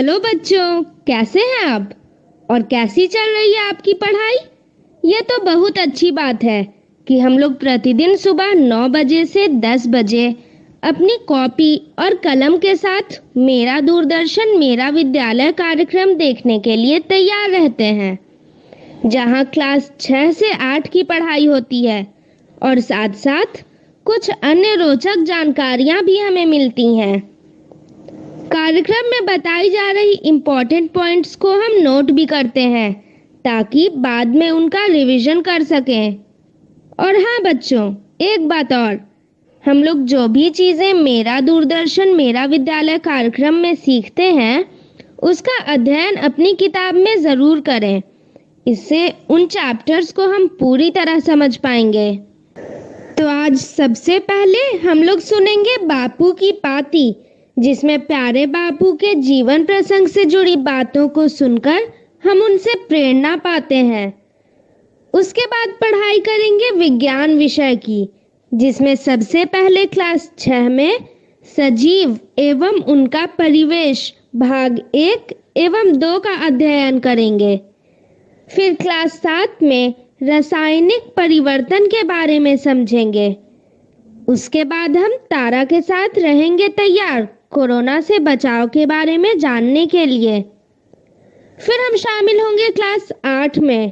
Hello बच्चों, कैसे हैं आप और कैसी चल रही है आपकी पढ़ाई। ये तो बहुत अच्छी बात है कि हम लोग प्रतिदिन सुबह 9 बजे से 10 बजे अपनी कॉपी और कलम के साथ मेरा दूरदर्शन मेरा विद्यालय कार्यक्रम देखने के लिए तैयार रहते हैं, जहां क्लास 6 से 8 की पढ़ाई होती है और साथ साथ कुछ अन्य रोचक जानकारियां भी हमें मिलती हैं। कार्यक्रम में बताई जा रही इम्पोर्टेंट पॉइंट्स को हम नोट भी करते हैं ताकि बाद में उनका रिवीजन कर सकें। और हाँ बच्चों, एक बात और, हम लोग जो भी चीज़ें मेरा दूरदर्शन मेरा विद्यालय कार्यक्रम में सीखते हैं उसका अध्ययन अपनी किताब में ज़रूर करें। इससे उन चैप्टर्स को हम पूरी तरह समझ पाएंगे। तो आज सबसे पहले हम लोग सुनेंगे बापू की पाती, जिसमें प्यारे बापू के जीवन प्रसंग से जुड़ी बातों को सुनकर हम उनसे प्रेरणा पाते हैं। उसके बाद पढ़ाई करेंगे विज्ञान विषय की, जिसमें सबसे पहले क्लास 6 में सजीव एवं उनका परिवेश भाग 1 एवं 2 का अध्ययन करेंगे। फिर क्लास 7 में रासायनिक परिवर्तन के बारे में समझेंगे। उसके बाद हम तारा के साथ रहेंगे तैयार कोरोना से बचाव के बारे में जानने के लिए। फिर हम शामिल होंगे क्लास 8 में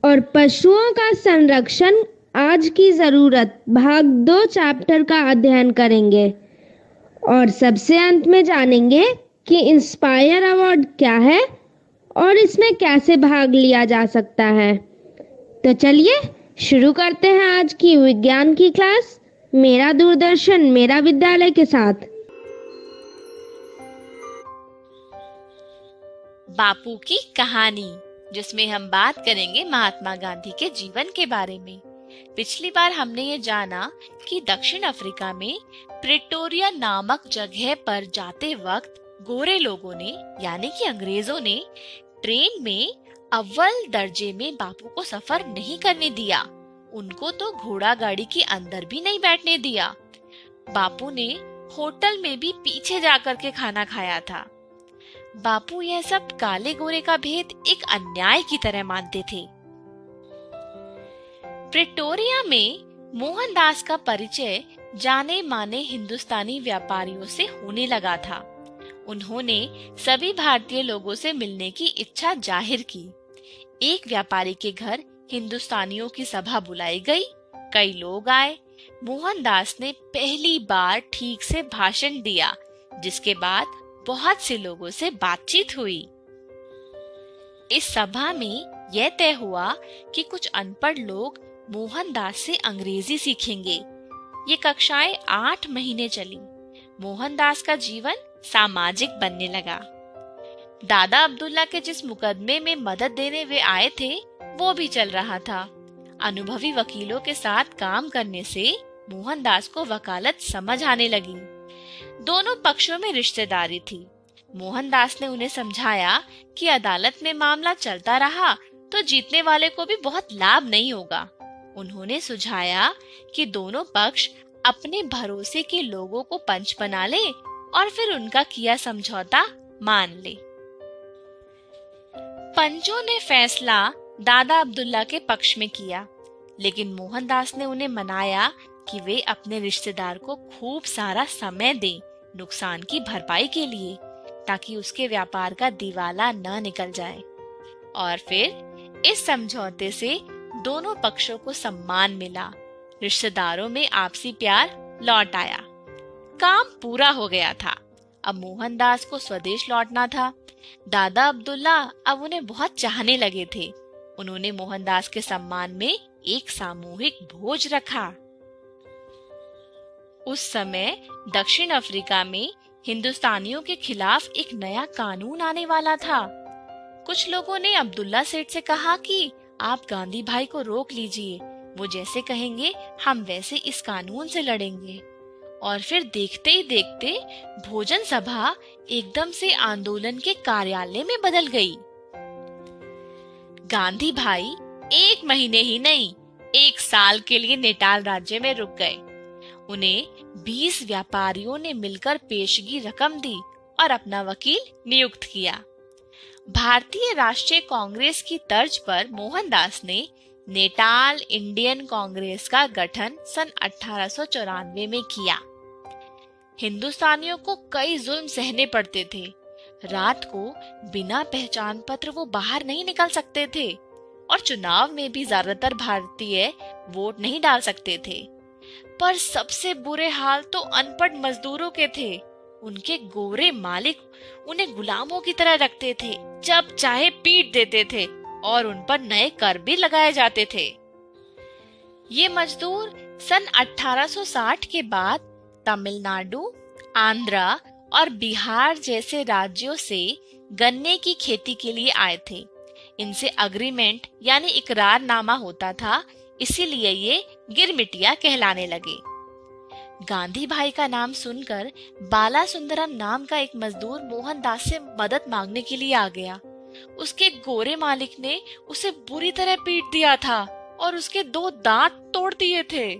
और पशुओं का संरक्षण आज की ज़रूरत भाग 2 चैप्टर का अध्ययन करेंगे। और सबसे अंत में जानेंगे कि इंस्पायर अवार्ड क्या है और इसमें कैसे भाग लिया जा सकता है। तो चलिए शुरू करते हैं आज की विज्ञान की क्लास मेरा दूरदर्शन मेरा विद्यालय के साथ। बापू की कहानी, जिसमें हम बात करेंगे महात्मा गांधी के जीवन के बारे में। पिछली बार हमने ये जाना कि दक्षिण अफ्रीका में प्रिटोरिया नामक जगह पर जाते वक्त गोरे लोगों ने यानी कि अंग्रेजों ने ट्रेन में अव्वल दर्जे में बापू को सफर नहीं करने दिया। उनको तो घोड़ा गाड़ी के अंदर भी नहीं बैठने दिया। बापू ने होटल में भी पीछे जाकर के खाना खाया था। बापू यह सब काले गोरे का भेद एक अन्याय की तरह मानते थे। प्रिटोरिया में मोहनदास का परिचय जाने माने हिंदुस्तानी व्यापारियों से होने लगा था। उन्होंने सभी भारतीय लोगों से मिलने की इच्छा जाहिर की। एक व्यापारी के घर हिंदुस्तानियों की सभा बुलाई गई। कई लोग आए। मोहनदास ने पहली बार ठीक से भाषण दिया, जिसके बाद बहुत से लोगों से बातचीत हुई। इस सभा में यह तय हुआ कि कुछ अनपढ़ लोग मोहनदास से अंग्रेजी सीखेंगे। ये कक्षाएं 8 महीने चली। मोहनदास का जीवन सामाजिक बनने लगा। दादा अब्दुल्ला के जिस मुकदमे में मदद देने वे आए थे वो भी चल रहा था। अनुभवी वकीलों के साथ काम करने से मोहनदास को वकालत समझ आने लगी। दोनों पक्षों में रिश्तेदारी थी। मोहनदास ने उन्हें समझाया कि अदालत में मामला चलता रहा तो जीतने वाले को भी बहुत लाभ नहीं होगा। उन्होंने सुझाया कि दोनों पक्ष अपने भरोसे के लोगों को पंच बना ले और फिर उनका किया समझौता मान ले। पंचों ने फैसला दादा अब्दुल्ला के पक्ष में किया, लेकिन मोहनदास ने उन्हें मनाया कि वे अपने रिश्तेदार को खूब सारा समय दें नुकसान की भरपाई के लिए, ताकि उसके व्यापार का दिवाला न निकल जाए। और फिर इस समझौते से दोनों पक्षों को सम्मान मिला। रिश्तेदारों में आपसी प्यार लौट आया। काम पूरा हो गया था। अब मोहनदास को स्वदेश लौटना था। दादा अब्दुल्ला अब उन्हें बहुत चाहने लगे थे। उन्होंने मोहनदास के सम्मान में एक सामूहिक भोज रखा। उस समय दक्षिण अफ्रीका में हिंदुस्तानियों के खिलाफ एक नया कानून आने वाला था। कुछ लोगों ने अब्दुल्ला सेठ से कहा कि आप गांधी भाई को रोक लीजिए, वो जैसे कहेंगे हम वैसे इस कानून से लड़ेंगे। और फिर देखते ही देखते भोजन सभा एकदम से आंदोलन के कार्यालय में बदल गई। गांधी भाई 1 महीने ही नहीं 1 साल के लिए नेटाल राज्य में रुक गए। उन्हें 20 व्यापारियों ने मिलकर पेशगी रकम दी और अपना वकील नियुक्त किया। भारतीय राष्ट्रीय कांग्रेस की तर्ज पर मोहनदास ने नेटाल इंडियन कांग्रेस का गठन सन 1894 में किया। हिंदुस्तानियों को कई जुल्म सहने पड़ते थे। रात को बिना पहचान पत्र वो बाहर नहीं निकल सकते थे और चुनाव में भी ज्यादातर भारतीय वोट नहीं डाल सकते थे। पर सबसे बुरे हाल तो अनपढ़ मजदूरों के थे। उनके गोरे मालिक उन्हें गुलामों की तरह रखते थे, जब चाहे पीट देते थे और उन पर नए कर भी लगाए जाते थे। ये मजदूर सन 1860 के बाद तमिलनाडु, आंध्रा और बिहार जैसे राज्यों से गन्ने की खेती के लिए आए थे। इनसे अग्रीमेंट यानी इकरारनामा होता था, इसीलिए ये गिरमिटिया कहलाने लगे। गांधी भाई का नाम सुनकर बाला सुंदरम नाम का एक मजदूर मोहनदास से मदद मांगने के लिए आ गया। उसके गोरे मालिक ने उसे बुरी तरह पीट दिया था और उसके 2 दांत तोड़ दिए थे।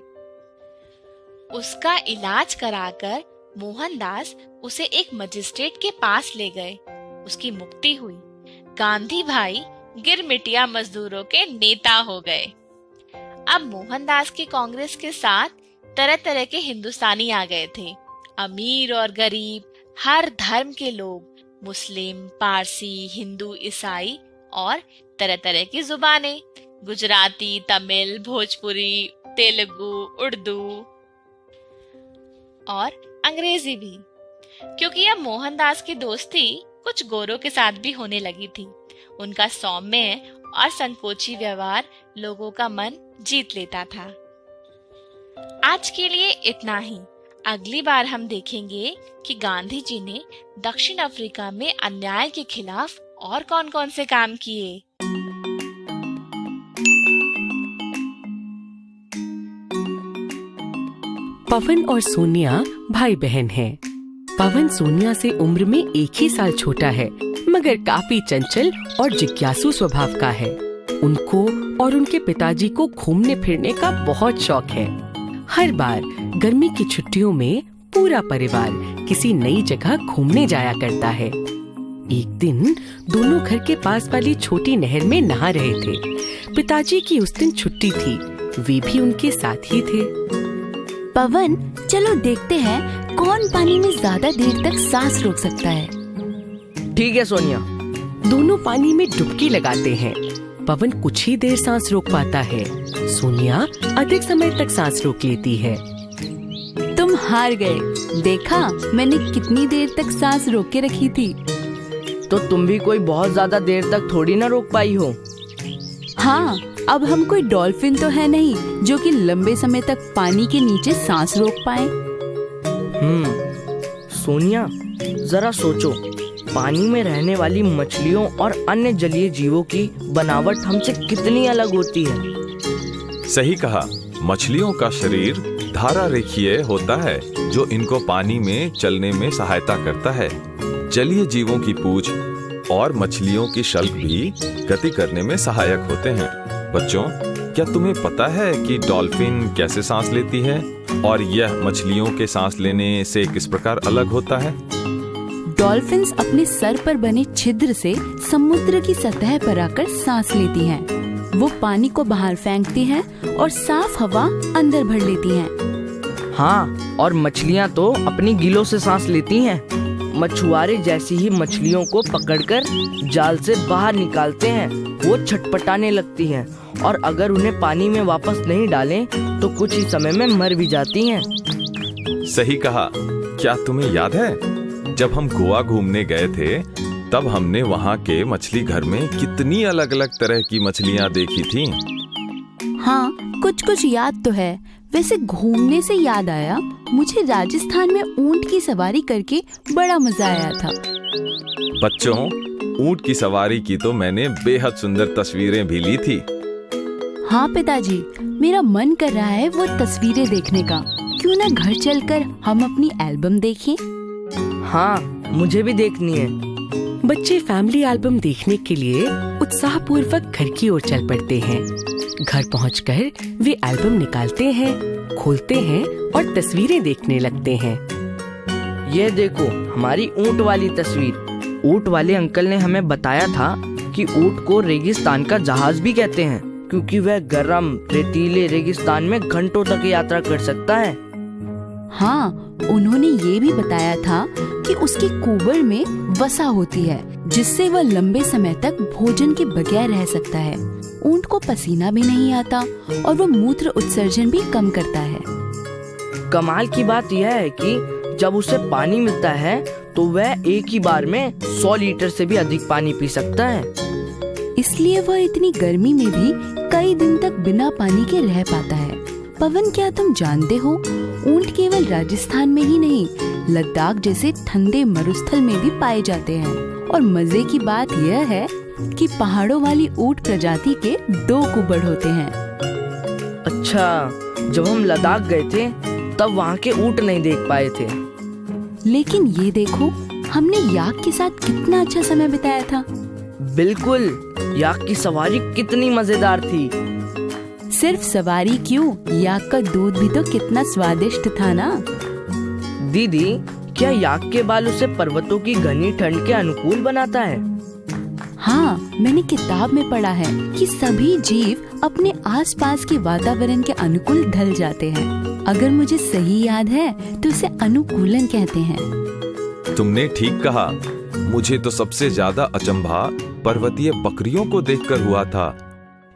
उसका इलाज कराकर मोहनदास उसे एक मजिस्ट्रेट के पास ले गए। उसकी मुक्ति हुई। गांधी भाई गिरमिटिया मजदूरों के नेता हो गए। अब मोहनदास की कांग्रेस के साथ तरह तरह के हिंदुस्तानी आ गए थे। अमीर और गरीब, हर धर्म के लोग, मुस्लिम, पारसी, हिंदू, ईसाई और तरह तरह की जुबानें, गुजराती, तमिल, भोजपुरी, तेलुगु, उर्दू और अंग्रेजी भी। क्योंकि अब मोहनदास की दोस्ती कुछ गोरों के साथ भी होने लगी थी। उनका सौम्य और संकोची व्यवहार लोगों का मन जीत लेता था। आज के लिए इतना ही। अगली बार हम देखेंगे कि गांधी जी ने दक्षिण अफ्रीका में अन्याय के खिलाफ और कौन-कौन से काम किए। पवन और सोनिया भाई बहन हैं। पवन सोनिया से उम्र में 1 ही साल छोटा है, मगर काफी चंचल और जिज्ञासु स्वभाव का है। उनको और उनके पिताजी को घूमने फिरने का बहुत शौक है। हर बार गर्मी की छुट्टियों में पूरा परिवार किसी नई जगह घूमने जाया करता है। एक दिन दोनों घर के पास वाली छोटी नहर में नहा रहे थे। पिताजी की उस दिन छुट्टी थी, वे भी उनके साथ ही थे। पवन, चलो देखते हैं कौन पानी में ज्यादा देर तक सांस रोक सकता है। ठीक है सोनिया। दोनों पानी में डुबकी लगाते हैं। पवन कुछ ही देर सांस रोक पाता है। सोनिया अधिक समय तक सांस रोक लेती है। तुम हार गए। देखा, मैंने कितनी देर तक सांस रोक के रखी थी। तो तुम भी कोई बहुत ज्यादा देर तक थोड़ी ना रोक पाई हो। हाँ, अब हम कोई डॉल्फिन तो है नहीं जो कि लंबे समय तक पानी के नीचे सांस रोक पाए। सोनिया, जरा सोचो, पानी में रहने वाली मछलियों और अन्य जलीय जीवों की बनावट हमसे कितनी अलग होती है। सही कहा। मछलियों का शरीर धारा रेखीय होता है, जो इनको पानी में चलने में सहायता करता है। जलीय जीवों की पूंछ और मछलियों की शल्क भी गति करने में सहायक होते हैं। बच्चों, क्या तुम्हें पता है कि डॉल्फिन कैसे सांस लेती है और यह मछलियों के सांस लेने से किस प्रकार अलग होता है? डॉल्फिन्स अपने सर पर बने छिद्र से समुद्र की सतह पर आकर सांस लेती हैं। वो पानी को बाहर फेंकती हैं और साफ हवा अंदर भर लेती हैं। हाँ, और मछलियाँ तो अपनी गिलों से सांस लेती हैं। मछुआरे जैसी ही मछलियों को पकड़कर जाल से बाहर निकालते हैं, वो छटपटाने लगती हैं और अगर उन्हें पानी में वापस नहीं डालें तो कुछ ही समय में मर भी जाती हैं। सही कहा। क्या तुम्हें याद है, जब हम गोवा घूमने गए थे तब हमने वहाँ के मछली घर में कितनी अलग अलग तरह की मछलियाँ देखी थीं। हाँ, कुछ कुछ याद तो है। वैसे घूमने से याद आया, मुझे राजस्थान में ऊंट की सवारी करके बड़ा मजा आया था। बच्चों, ऊंट की सवारी की तो मैंने बेहद सुंदर तस्वीरें भी ली थी। हाँ पिताजी, मेरा मन कर रहा है वो तस्वीरें देखने का। क्यों ना घर चलकर हम अपनी एल्बम देखें? हाँ, मुझे भी देखनी है। बच्चे फैमिली एल्बम देखने के लिए उत्साहपूर्वक घर की ओर चल पड़ते हैं। घर पहुंचकर वे एल्बम निकालते हैं, खोलते हैं और तस्वीरें देखने लगते हैं। ये देखो हमारी ऊंट वाली तस्वीर। ऊंट वाले अंकल ने हमें बताया था कि ऊंट को रेगिस्तान का जहाज भी कहते हैं, क्योंकि वह गर्म रेतीले रेगिस्तान में घंटों तक यात्रा कर सकता है। हाँ, उन्होंने ये भी बताया था कि उसके कुबर में वसा होती है, जिससे वह लंबे समय तक भोजन के बगैर रह सकता है। ऊंट को पसीना भी नहीं आता और वह मूत्र उत्सर्जन भी कम करता है। कमाल की बात यह है कि जब उसे पानी मिलता है तो वह एक ही बार में 100 लीटर से भी अधिक पानी पी सकता है। इसलिए वह इतनी गर्मी में भी कई दिन तक बिना पानी के रह पाता है। पवन, क्या तुम जानते हो, ऊंट केवल राजस्थान में ही नहीं, लद्दाख जैसे ठंडे मरुस्थल में भी पाए जाते हैं। और मजे की बात यह है कि पहाड़ों वाली ऊंट प्रजाति के 2 कुबड़ होते हैं। अच्छा, जब हम लद्दाख गए थे तब वहाँ के ऊंट नहीं देख पाए थे। लेकिन ये देखो, हमने याक के साथ कितना अच्छा समय बिताया था। बिल्कुल, याक की सवारी कितनी मजेदार थी। सिर्फ सवारी क्यों, याक का दूध भी तो कितना स्वादिष्ट था ना। दीदी, क्या याक के बाल उसे पर्वतों की घनी ठंड के अनुकूल बनाता है? हाँ, मैंने किताब में पढ़ा है कि सभी जीव अपने आसपास के वातावरण के अनुकूल ढल जाते हैं। अगर मुझे सही याद है तो इसे अनुकूलन कहते हैं। तुमने ठीक कहा। मुझे तो सबसे ज्यादा अचंभा पर्वतीय बकरियों को देखकर हुआ था।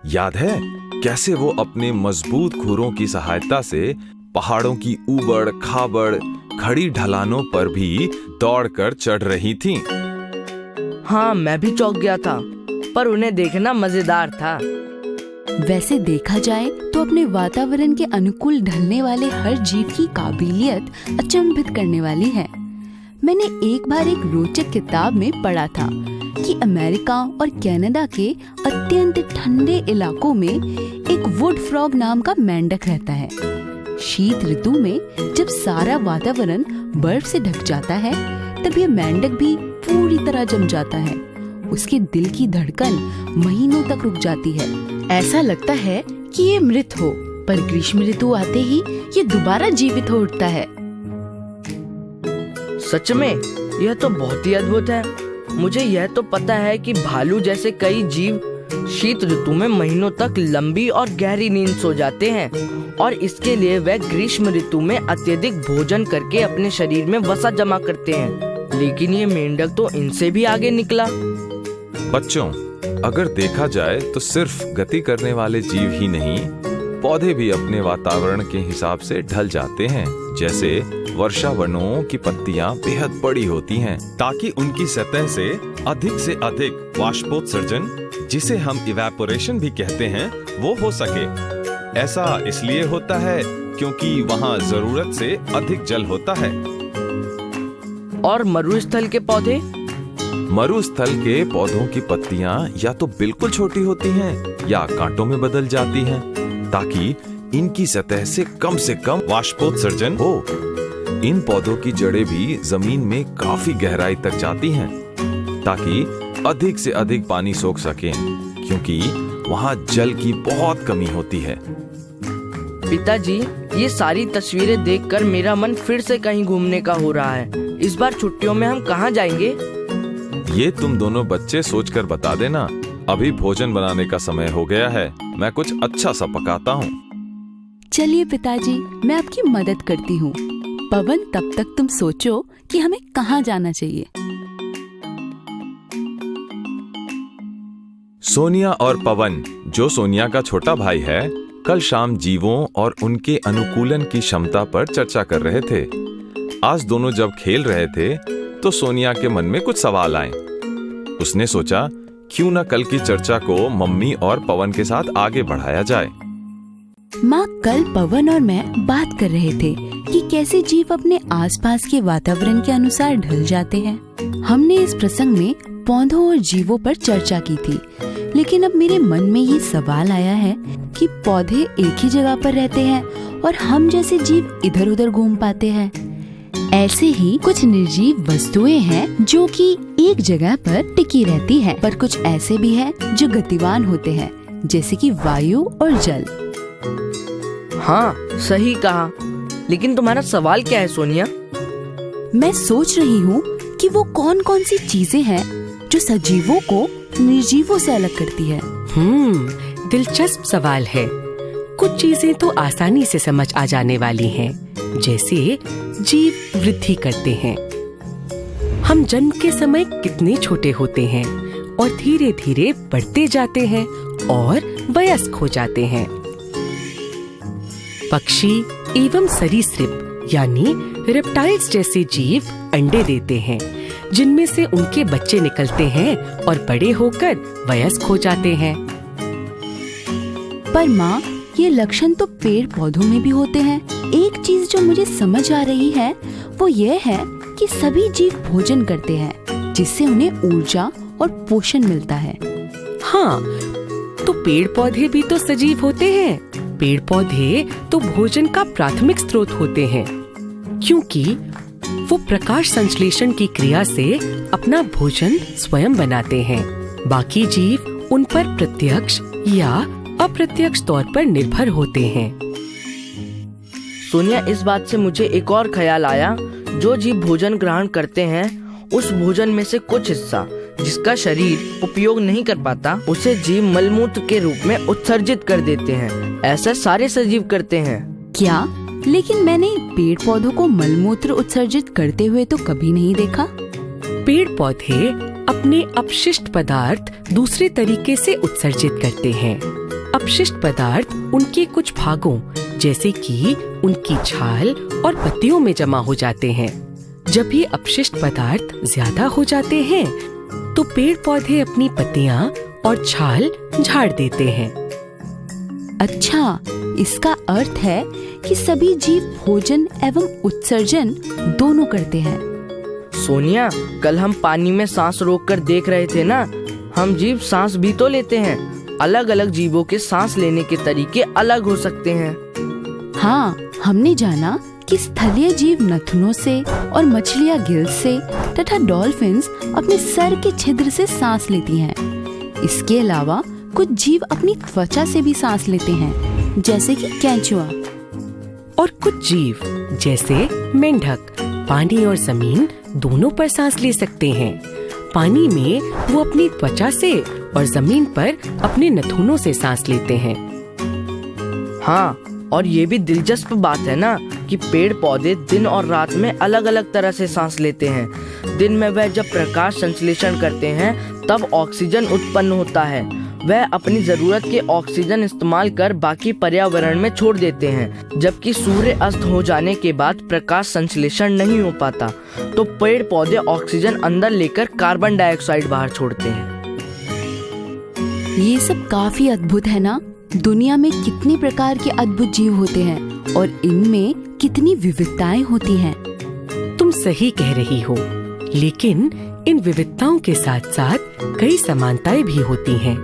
याद है कैसे वो अपने मजबूत खुरों की सहायता से पहाड़ों की ऊबड़ खाबड़ खड़ी ढलानों पर भी दौड़कर चढ़ रही थीं। हाँ, मैं भी चौंक गया था, पर उन्हें देखना मजेदार था। वैसे देखा जाए तो अपने वातावरण के अनुकूल ढलने वाले हर जीव की काबिलियत अचंभित करने वाली है। मैंने एक बार एक रोचक किताब में पढ़ा था कि अमेरिका और कनाडा के अत्यंत ठंडे इलाकों में एक वुड फ्रॉग नाम का मेंढक रहता है। शीत ऋतु में जब सारा वातावरण बर्फ से ढक जाता है, तब यह मेंढक भी पूरी तरह जम जाता है। उसके दिल की धड़कन महीनों तक रुक जाती है। ऐसा लगता है कि ये मृत हो, पर ग्रीष्म ऋतु आते ही ये दोबारा जीवित हो उठता है। सच में, यह तो बहुत ही अद्भुत है। मुझे यह तो पता है कि भालू जैसे कई जीव शीत ऋतु में महीनों तक लंबी और गहरी नींद सो जाते हैं, और इसके लिए वह ग्रीष्म ऋतु में अत्यधिक भोजन करके अपने शरीर में वसा जमा करते हैं। लेकिन ये मेंढक तो इनसे भी आगे निकला। बच्चों, अगर देखा जाए तो सिर्फ गति करने वाले जीव ही नहीं, पौधे भी अपने वातावरण के हिसाब से ढल जाते हैं। जैसे वर्षावनों की पत्तियां बेहद बड़ी होती हैं ताकि उनकी सतह से अधिक वाष्पोत्सर्जन, जिसे हम इवेपोरेशन भी कहते हैं, वो हो सके। ऐसा इसलिए होता है क्योंकि वहाँ जरूरत से अधिक जल होता है। और मरुस्थल के पौधे? मरुस्थल के पौधों की पत्तियां या तो बिल्कुल छोटी होती हैं या कांटों में बदल जाती हैं, ताकि इनकी सतह से कम वाष्पोत्सर्जन हो। इन पौधों की जड़ें भी जमीन में काफी गहराई तक जाती हैं, ताकि अधिक से अधिक पानी सोख सकें, क्योंकि वहाँ जल की बहुत कमी होती है। पिताजी, ये सारी तस्वीरें देखकर मेरा मन फिर से कहीं घूमने का हो रहा है। इस बार छुट्टियों में हम कहाँ जाएंगे? ये तुम दोनों बच्चे सोचकर बता देना। अभी भोजन बनाने का समय हो गया है। मैं कुछ अच्छा सा पकाता हूँ। चलिए पिताजी, मैं आपकी मदद करती हूँ। पवन, तब तक तुम सोचो कि हमें कहाँ जाना चाहिए। सोनिया और पवन, जो सोनिया का छोटा भाई है, कल शाम जीवों और उनके अनुकूलन की क्षमता पर चर्चा कर रहे थे। आज दोनों जब खेल रहे थे तो सोनिया के मन में कुछ सवाल आए। उसने सोचा, क्यों न कल की चर्चा को मम्मी और पवन के साथ आगे बढ़ाया जाए। माँ, कल पवन और मैं बात कर रहे थे कि कैसे जीव अपने आसपास के वातावरण के अनुसार ढल जाते हैं। हमने इस प्रसंग में पौधों और जीवों पर चर्चा की थी, लेकिन अब मेरे मन में ये सवाल आया है कि पौधे एक ही जगह पर रहते हैं और हम जैसे जीव इधर उधर घूम पाते हैं। ऐसे ही कुछ निर्जीव वस्तुएं हैं जो कि एक जगह पर टिकी रहती है, पर कुछ ऐसे भी हैं जो गतिवान होते हैं, जैसे कि वायु और जल। हाँ, सही कहा। लेकिन तुम्हारा सवाल क्या है सोनिया? मैं सोच रही हूँ कि वो कौन कौन सी चीजें हैं जो सजीवों को निर्जीवों से अलग करती है। दिलचस्प सवाल है। कुछ चीजें तो आसानी से समझ आ जाने वाली हैं, जैसे जीव वृद्धि करते हैं। हम जन्म के समय कितने छोटे होते हैं और धीरे धीरे बढ़ते जाते हैं और वयस्क हो जाते हैं। पक्षी एवं सरीसृप यानी रेप्टाइल्स जैसे जीव अंडे देते हैं, जिनमें से उनके बच्चे निकलते हैं और बड़े होकर वयस्क हो जाते हैं। पर माँ, ये लक्षण तो पेड़ पौधों में भी होते हैं। एक चीज जो मुझे समझ आ रही है वो ये है कि सभी जीव भोजन करते हैं, जिससे उन्हें ऊर्जा और पोषण मिलता है। हाँ, तो पेड़ पौधे भी तो सजीव होते हैं। पेड़ पौधे तो भोजन का प्राथमिक स्रोत होते हैं, क्योंकि वो प्रकाश संश्लेषण की क्रिया से अपना भोजन स्वयं बनाते हैं। बाकी जीव उन पर प्रत्यक्ष या अप्रत्यक्ष तौर पर निर्भर होते हैं। सोनिया, इस बात से मुझे एक और ख्याल आया। जो जीव भोजन ग्रहण करते हैं, उस भोजन में से कुछ हिस्सा जिसका शरीर उपयोग नहीं कर पाता, उसे जीव मलमूत्र के रूप में उत्सर्जित कर देते हैं। ऐसा सारे सजीव करते हैं। क्या? लेकिन मैंने पेड़ पौधों को मलमूत्र उत्सर्जित करते हुए तो कभी नहीं देखा। पेड़ पौधे अपने अपशिष्ट पदार्थ दूसरे तरीके से उत्सर्जित करते हैं। अपशिष्ट पदार्थ उनके कुछ भागों, जैसे कि उनकी छाल और पत्तियों में जमा हो जाते हैं। जब ये अपशिष्ट पदार्थ ज्यादा हो जाते हैं, तो पेड़ पौधे अपनी पत्तियां और छाल झाड़ देते हैं। अच्छा, इसका अर्थ है कि सभी जीव भोजन एवं उत्सर्जन दोनों करते हैं। सोनिया, कल हम पानी में सांस रोककर देख रहे थे ना। हम जीव सांस भी तो लेते हैं। अलग अलग जीवों के सांस लेने के तरीके अलग हो सकते हैं। हाँ, हमने जाना कि स्थलीय जीव नथुनों से और मछलियाँ गिल्स से तथा डॉल्फिन्स अपने सर के छिद्र से सांस लेती हैं। इसके अलावा कुछ जीव अपनी त्वचा से भी सांस लेते हैं, जैसे कि केंचुआ। और कुछ जीव जैसे मेंढक पानी और जमीन दोनों पर सांस ले सकते हैं। पानी में वो अपनी त्वचा से और जमीन पर अपने नथुनों से सांस लेते हैं। हाँ, और ये भी दिलचस्प बात है ना कि पेड़ पौधे दिन और रात में अलग अलग तरह से सांस लेते हैं। दिन में वह जब प्रकाश संश्लेषण करते हैं, तब ऑक्सीजन उत्पन्न होता है। वह अपनी जरूरत के ऑक्सीजन इस्तेमाल कर बाकी पर्यावरण में छोड़ देते हैं। जबकि सूर्य अस्त हो जाने के बाद प्रकाश संश्लेषण नहीं हो पाता, तो पेड़ पौधे ऑक्सीजन अंदर लेकर कार्बन डाइऑक्साइड बाहर छोड़ते हैं। ये सब काफी अद्भुत है ना। दुनिया में कितने प्रकार के अद्भुत जीव होते हैं और इनमें कितनी विविधताएं होती हैं। तुम सही कह रही हो, लेकिन इन विविधताओं के साथ साथ कई समानताएं भी होती हैं।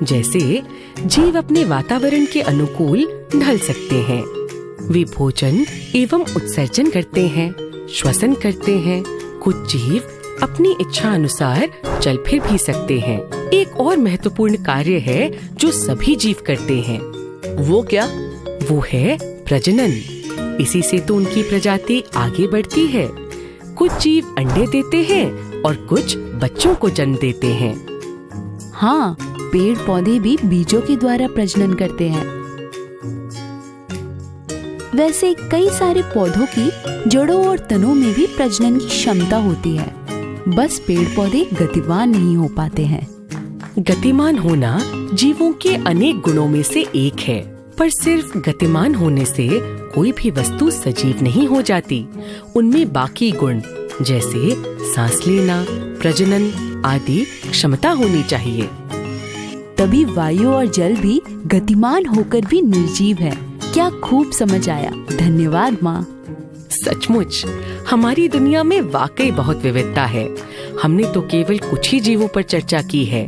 जैसे जीव अपने वातावरण के अनुकूल ढल सकते हैं। वे भोजन एवं उत्सर्जन करते हैं, श्वसन करते हैं। कुछ जीव अपनी इच्छा अनुसार चल फिर भी सकते हैं। एक और महत्वपूर्ण कार्य है जो सभी जीव करते हैं। वो क्या? वो है प्रजनन। इसी से तो उनकी प्रजाति आगे बढ़ती है। कुछ जीव अंडे देते हैं और कुछ बच्चों को जन्म देते हैं। हाँ, पेड़ पौधे भी बीजों के द्वारा प्रजनन करते हैं। वैसे कई सारे पौधों की जड़ों और तनों में भी प्रजनन की क्षमता होती है। बस पेड़ पौधे गतिमान नहीं हो पाते हैं। गतिमान होना जीवों के अनेक गुणों में से एक है, पर सिर्फ गतिमान होने से कोई भी वस्तु सजीव नहीं हो जाती। उनमें बाकी गुण जैसे सांस लेना, प्रजनन आदि क्षमता होनी चाहिए। तभी वायु और जल भी गतिमान होकर भी निर्जीव है। क्या खूब समझ आया। धन्यवाद माँ। सचमुच हमारी दुनिया में वाकई बहुत विविधता है। हमने तो केवल कुछ ही जीवों पर चर्चा की है।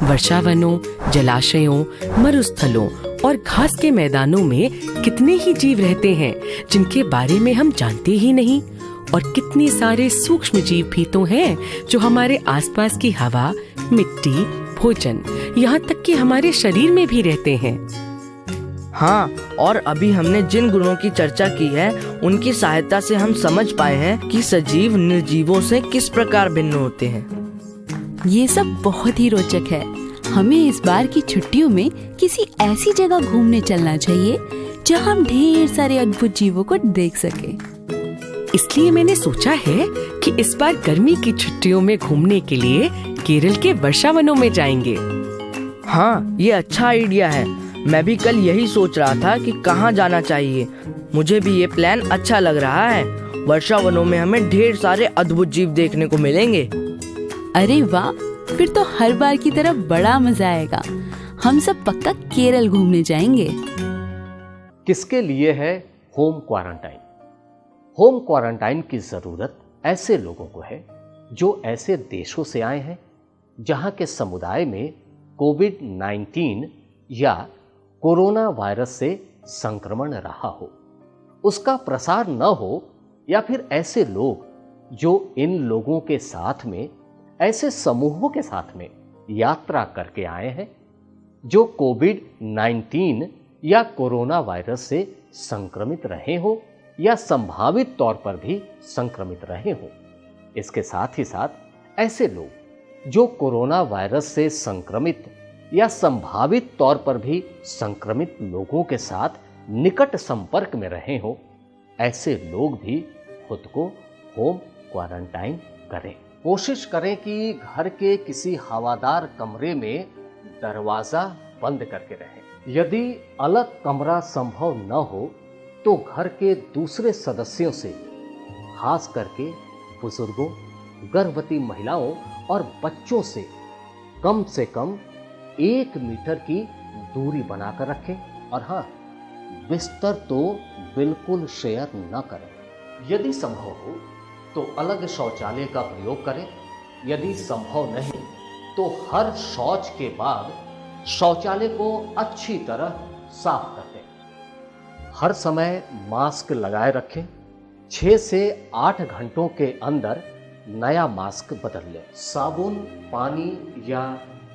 वर्षावनों, जलाशयों, मरुस्थलों और घास के मैदानों में कितने ही जीव रहते हैं जिनके बारे में हम जानते ही नहीं। और कितने सारे सूक्ष्म जीव भी तो हैं जो हमारे आसपास की हवा, मिट्टी, भोजन, यहाँ तक कि हमारे शरीर में भी रहते हैं। हाँ, और अभी हमने जिन गुणों की चर्चा की है उनकी सहायता से हम समझ पाए हैं कि सजीव निर्जीवों से किस प्रकार भिन्न होते हैं। ये सब बहुत ही रोचक है। हमें इस बार की छुट्टियों में किसी ऐसी जगह घूमने चलना चाहिए जहाँ हम ढेर सारे अद्भुत जीवों को देख सके। इसलिए मैंने सोचा है कि इस बार गर्मी की छुट्टियों में घूमने के लिए केरल के वर्षावनों में जाएंगे। हाँ, ये अच्छा आइडिया है। मैं भी कल यही सोच रहा था कि कहाँ जाना चाहिए। मुझे भी ये प्लान अच्छा लग रहा है। वर्षावनों में हमें ढेर सारे अद्भुत जीव देखने को मिलेंगे। अरे वाह, फिर तो हर बार की तरह बड़ा मजा आएगा। हम सब पक्का केरल घूमने जाएंगे। किसके लिए है होम क्वारंटाइन? होम क्वारंटाइन की जरूरत ऐसे लोगों को है जो ऐसे देशों से आए हैं जहां के समुदाय में कोविड-19 या कोरोना वायरस से संक्रमण रहा हो, उसका प्रसार न हो, या फिर ऐसे लोग जो इन लोगों के साथ में, ऐसे समूहों के साथ में यात्रा करके आए हैं जो कोविड-19 या कोरोना वायरस से संक्रमित रहे हो या संभावित तौर पर भी संक्रमित रहे हो। इसके साथ ही साथ ऐसे लोग जो कोरोना वायरस से संक्रमित या संभावित तौर पर भी संक्रमित लोगों के साथ निकट संपर्क में रहे हो, ऐसे लोग भी खुद को होम क्वारंटाइन करें। कोशिश करें कि घर के किसी हवादार कमरे में दरवाजा बंद करके रहें। यदि अलग कमरा संभव न हो तो घर के दूसरे सदस्यों से, खास करके बुजुर्गों, गर्भवती महिलाओं और बच्चों से कम 1 मीटर की दूरी बनाकर रखें। और हाँ, बिस्तर तो बिल्कुल शेयर न करें। यदि संभव हो तो अलग शौचालय का प्रयोग करें। यदि संभव नहीं तो हर शौच के बाद शौचालय को अच्छी तरह साफ कर दें। हर समय मास्क लगाए रखें। 6 से 8 घंटों के अंदर नया मास्क बदल लें। साबुन, पानी या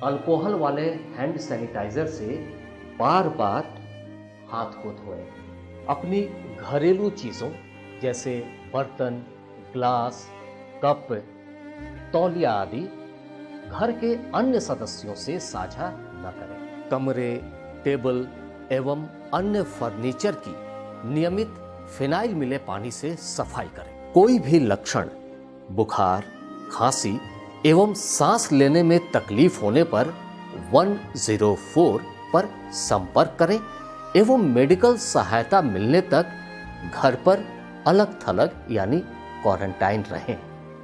अल्कोहल वाले हैंड सैनिटाइजर से बार बार हाथ को धोएं। अपनी घरेलू चीज़ों जैसे बर्तन, ग्लास, कप, तौलिया आदि घर के अन्य सदस्यों से साझा न करें। कमरे, टेबल एवं अन्य फर्नीचर की नियमित फिनाइल मिले पानी से सफाई करें। कोई भी लक्षण, बुखार, खांसी एवं सांस लेने में तकलीफ होने पर 104 पर संपर्क करें एवं मेडिकल सहायता मिलने तक घर पर अलग थलग यानी क्वारंटाइन रहें।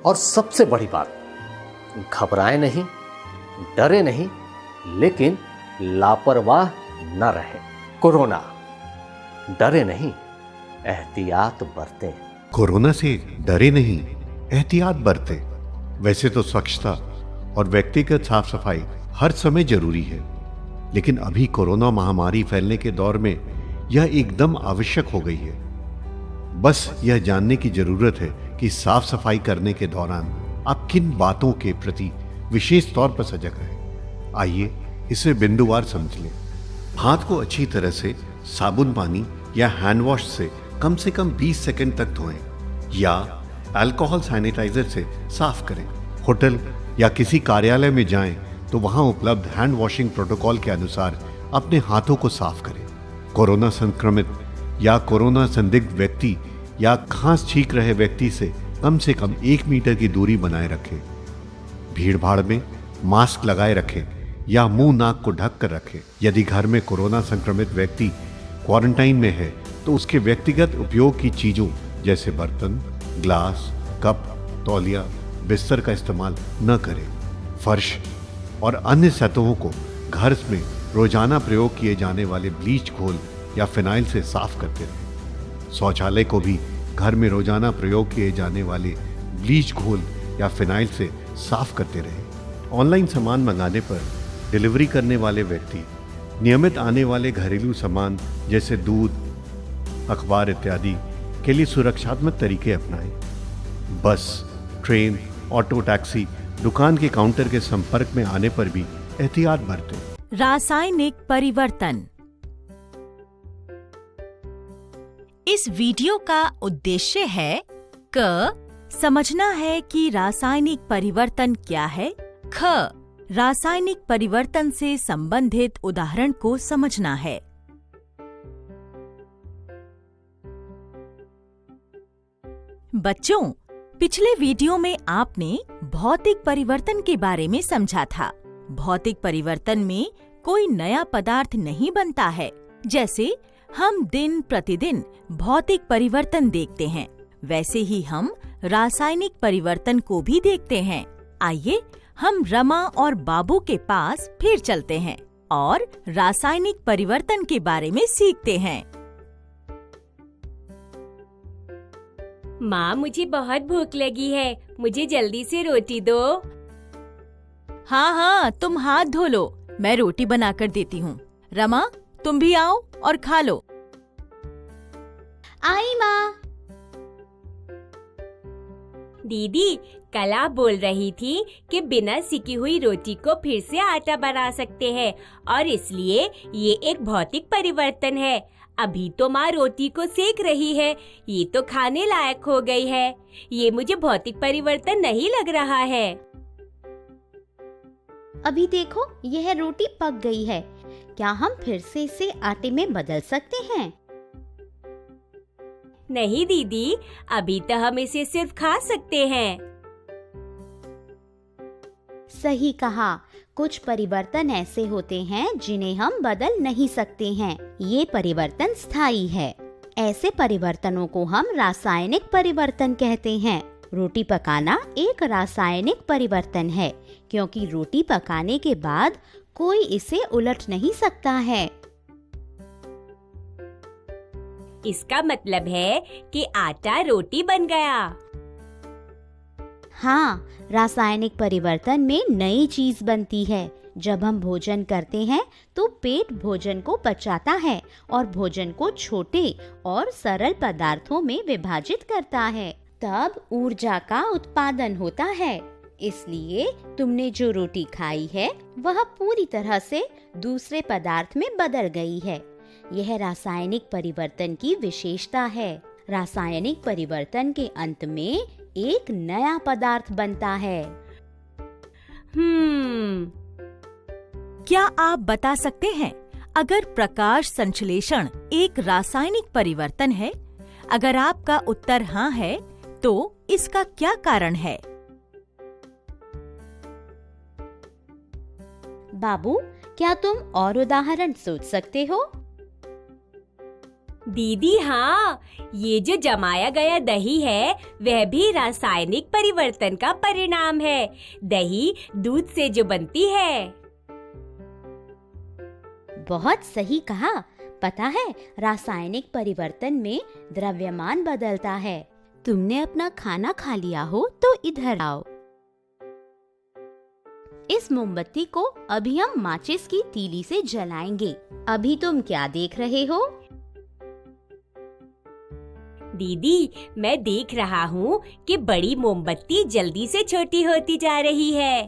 और सबसे बड़ी बात, घबराएं नहीं, डरे नहीं, लेकिन लापरवाह न रहें। कोरोना, डरे नहीं, एहतियात बरतें। कोरोना से डरे नहीं, एहतियात बरतें। वैसे तो स्वच्छता और व्यक्तिगत साफ सफाई हर समय जरूरी है, लेकिन अभी कोरोना महामारी फैलने के दौर में यह एकदम आवश्यक हो गई है। बस यह जानने की जरूरत है कि साफ सफाई करने के दौरान आप किन बातों के प्रति विशेष तौर पर सजग रहें। आइए इसे बिंदुवार समझ लें। हाथ को अच्छी तरह से साबुन पानी या हैंड वॉश से कम 20 सेकंड तक धोएं या अल्कोहल सैनिटाइजर से साफ करें। होटल या किसी कार्यालय में जाएं तो वहां उपलब्ध हैंड वॉशिंग प्रोटोकॉल के अनुसार अपने हाथों को साफ करें। कोरोना संक्रमित या कोरोना संदिग्ध व्यक्ति या खांस छींक रहे व्यक्ति से कम 1 मीटर की दूरी बनाए रखें। भीड़ भाड़ में मास्क लगाए रखें या मुंह नाक को ढक कर रखें। यदि घर में कोरोना संक्रमित व्यक्ति क्वारंटाइन में है तो उसके व्यक्तिगत उपयोग की चीजों जैसे बर्तन, ग्लास, कप, तौलिया, बिस्तर का इस्तेमाल न करें। फर्श और अन्य सतहों को घर में रोजाना प्रयोग किए जाने वाले ब्लीच घोल या फिनाइल से साफ करते रहें। शौचालय को भी घर में रोजाना प्रयोग किए जाने वाले ब्लीच घोल या फिनाइल से साफ करते रहें। ऑनलाइन सामान मंगाने पर डिलीवरी करने वाले व्यक्ति नियमित आने वाले घरेलू सामान जैसे दूध, अखबार इत्यादि के लिए सुरक्षात्मक तरीके अपनाएं। बस, ट्रेन, ऑटो, टैक्सी, दुकान के काउंटर के संपर्क में आने पर भी एहतियात बरतें। रासायनिक परिवर्तन। इस वीडियो का उद्देश्य है क समझना है कि रासायनिक परिवर्तन क्या है, ख रासायनिक परिवर्तन से संबंधित उदाहरण को समझना है। बच्चों, पिछले वीडियो में आपने भौतिक परिवर्तन के बारे में समझा था। भौतिक परिवर्तन में कोई नया पदार्थ नहीं बनता है। जैसे हम दिन प्रतिदिन भौतिक परिवर्तन देखते हैं, वैसे ही हम रासायनिक परिवर्तन को भी देखते हैं। आइए हम रमा और बाबू के पास फिर चलते हैं और रासायनिक परिवर्तन के बारे में सीखते हैं। माँ, मुझे बहुत भूख लगी है, मुझे जल्दी से रोटी दो। हाँ हाँ, तुम हाथ धो लो, मैं रोटी बनाकर देती हूँ। रमा, तुम भी आओ और खा लो। आई माँ। दीदी, कल आप बोल रही थी कि बिना सिकी हुई रोटी को फिर से आटा बना सकते हैं और इसलिए ये एक भौतिक परिवर्तन है। अभी तो माँ रोटी को सेक रही है, ये तो खाने लायक हो गई है। ये मुझे भौतिक परिवर्तन नहीं लग रहा है। अभी देखो, यह रोटी पक गई है। क्या हम फिर से इसे आटे में बदल सकते हैं? नहीं दीदी, अभी तो हम इसे सिर्फ खा सकते हैं। सही कहा। कुछ परिवर्तन ऐसे होते हैं जिन्हें हम बदल नहीं सकते हैं। ये परिवर्तन स्थायी है। ऐसे परिवर्तनों को हम रासायनिक परिवर्तन कहते हैं। रोटी पकाना एक रासायनिक परिवर्तन है, क्योंकि रोटी पकाने के बाद कोई इसे उलट नहीं सकता है। इसका मतलब है कि आटा रोटी बन गया। हाँ, रासायनिक परिवर्तन में नई चीज बनती है। जब हम भोजन करते हैं तो पेट भोजन को पचाता है और भोजन को छोटे और सरल पदार्थों में विभाजित करता है। तब ऊर्जा का उत्पादन होता है। इसलिए तुमने जो रोटी खाई है वह पूरी तरह से दूसरे पदार्थ में बदल गई है। यह रासायनिक परिवर्तन की विशेषता है। रासायनिक परिवर्तन के अंत में एक नया पदार्थ बनता है। क्या आप बता सकते हैं, अगर प्रकाश संश्लेषण एक रासायनिक परिवर्तन है? अगर आपका उत्तर हाँ है, तो इसका क्या कारण है? बाबू, क्या तुम और उदाहरण सोच सकते हो? दीदी हाँ, ये जो जमाया गया दही है वह भी रासायनिक परिवर्तन का परिणाम है। दही दूध से जो बनती है। बहुत सही कहा। पता है, रासायनिक परिवर्तन में द्रव्यमान बदलता है। तुमने अपना खाना खा लिया हो तो इधर आओ। इस मोमबत्ती को अभी हम माचिस की तीली से जलाएंगे। अभी तुम क्या देख रहे हो? दीदी, मैं देख रहा हूँ कि बड़ी मोमबत्ती जल्दी से छोटी होती जा रही है।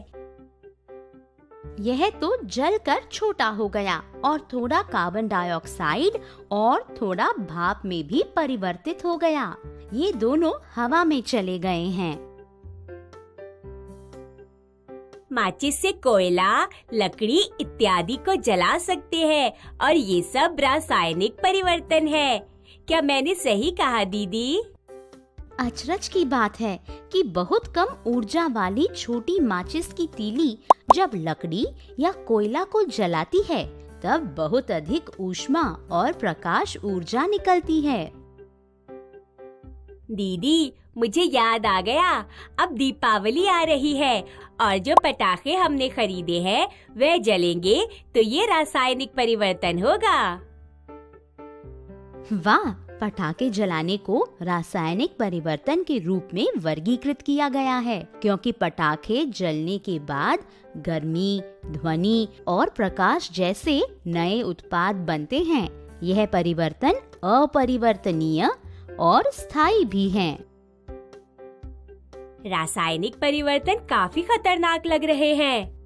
यह तो जलकर छोटा हो गया और थोड़ा कार्बन डाइऑक्साइड और थोड़ा भाप में भी परिवर्तित हो गया। ये दोनों हवा में चले गए हैं। माचिस से कोयला, लकड़ी इत्यादि को जला सकते हैं और ये सब रासायनिक परिवर्तन है। क्या मैंने सही कहा दीदी? अचरज की बात है कि बहुत कम ऊर्जा वाली छोटी माचिस की तीली जब लकड़ी या कोयला को जलाती है, तब बहुत अधिक ऊष्मा और प्रकाश ऊर्जा निकलती है। दीदी, मुझे याद आ गया। अब दीपावली आ रही है और जो पटाखे हमने खरीदे हैं वह जलेंगे तो ये रासायनिक परिवर्तन होगा। वाह, पटाखे जलाने को रासायनिक परिवर्तन के रूप में वर्गीकृत किया गया है, क्योंकि पटाखे जलने के बाद गर्मी, ध्वनि और प्रकाश जैसे नए उत्पाद बनते हैं। यह परिवर्तन अपरिवर्तनीय और स्थायी भी हैं। रासायनिक परिवर्तन काफी खतरनाक लग रहे हैं।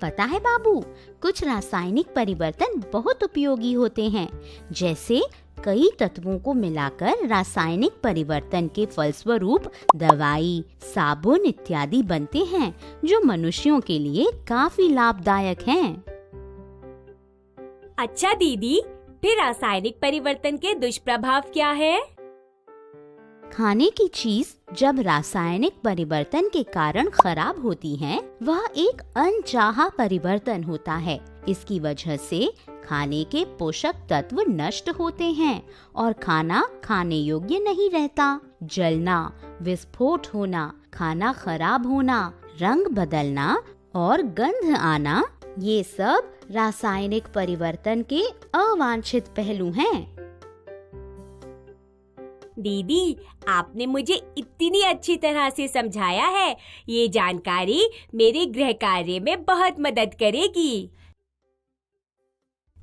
पता है बाबू, कुछ रासायनिक परिवर्तन बहुत उपयोगी होते हैं, जैसे कई तत्वों को मिलाकर रासायनिक परिवर्तन के फलस्वरूप दवाई, साबुन इत्यादि बनते हैं, जो मनुष्यों के लिए काफी लाभदायक हैं। अच्छा दीदी, फिर रासायनिक परिवर्तन के दुष्प्रभाव क्या है? खाने की चीज जब रासायनिक परिवर्तन के कारण खराब होती है, वह एक अनचाहा परिवर्तन होता है। इसकी वजह से खाने के पोषक तत्व नष्ट होते हैं और खाना खाने योग्य नहीं रहता। जलना, विस्फोट होना, खाना खराब होना, रंग बदलना और गंध आना, ये सब रासायनिक परिवर्तन के अवांछित पहलू हैं। दीदी, आपने मुझे इतनी अच्छी तरह से समझाया है। ये जानकारी मेरे गृह कार्य में बहुत मदद करेगी।